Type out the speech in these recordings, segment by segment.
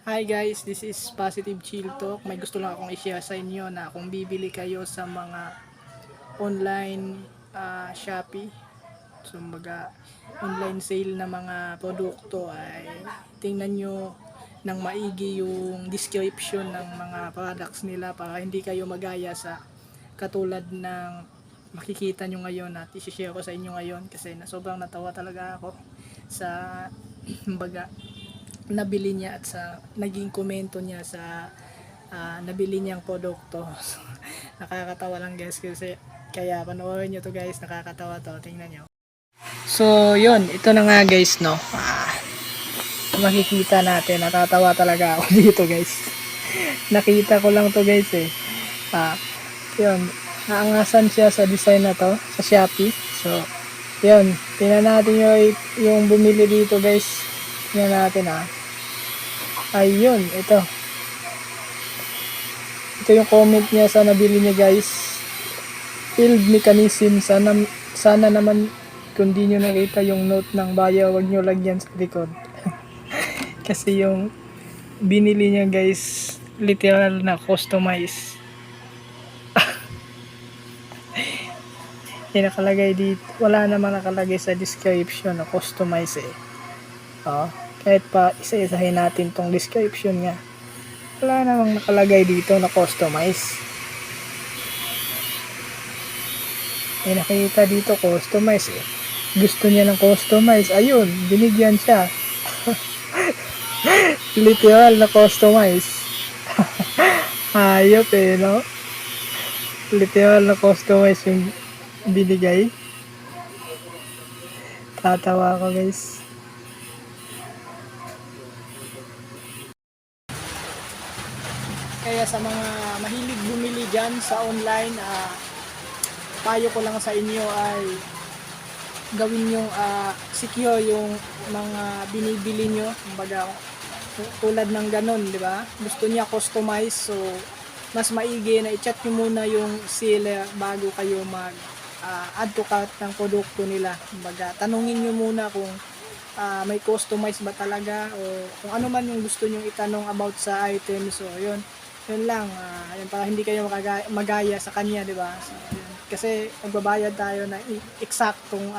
Hi guys, this is Positive Chill Talk. May gusto lang akong i-share sa inyo na kung bibili kayo sa mga online Shopee, so mga online sale na mga produkto, ay tingnan nyo ng maigi yung description ng mga products nila para hindi kayo magaya sa katulad ng makikita nyo ngayon at i-share ko sa inyo ngayon, kasi sobrang natawa talaga ako sa baga nabili niya at sa naging komento niya sa nabili niyang produkto. Nakakatawa lang guys, kasi kaya panoorin nyo to guys, nakakatawa to, tingnan nyo. So yun, ito na nga guys, no, makikita natin, natatawa talaga ako dito guys. Nakita ko lang to guys eh. Yun, naangasan siya sa design na to sa Shopee. So yun, tingnan natin yung bumili dito guys. Tingnan natin ayun, ito yung comment niya sa nabili niya guys. Field mechanism, sana naman kung di nyo nakita yung note ng buyer, wag nyo lagyan sa likod. Kasi yung binili niya guys, literal na customize. Nakalagay dito, wala naman nakalagay sa description na customize eh. Kahit pa isa-isahin natin tong description nga, wala namang nakalagay dito na customize. Nakita dito customize eh. Gusto niya ng customize, ayun, binigyan siya. Literal na customize. Ayop eh, no? Literal na customize yung binigay. Tatawa ko guys. Kaya sa mga mahilig bumili dyan sa online, payo ko lang sa inyo ay gawin yung secure yung mga binibili nyo. Kumbaga, tulad ng ganon, di ba? Gusto niya customize, so mas maigi na i-chat nyo muna yung seller bago kayo mag add to cart ng produkto nila. Kumbaga, tanungin nyo muna kung may customize ba talaga, o kung ano man yung gusto nyo itanong about sa item. So yun lang, yun, para hindi kayo magaya sa kanya, di ba? So, kasi magbabayad tayo na eksaktong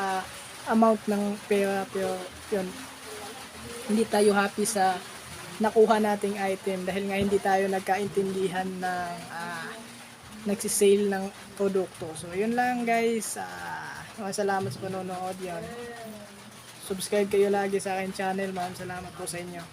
amount ng pera, pero yun, hindi tayo happy sa nakuha nating item dahil nga hindi tayo nagkaintindihan ng nagsisale ng produkto. So yun lang guys, salamat sa panonood. Yan, subscribe kayo lagi sa akin channel. Maraming salamat po sa inyo.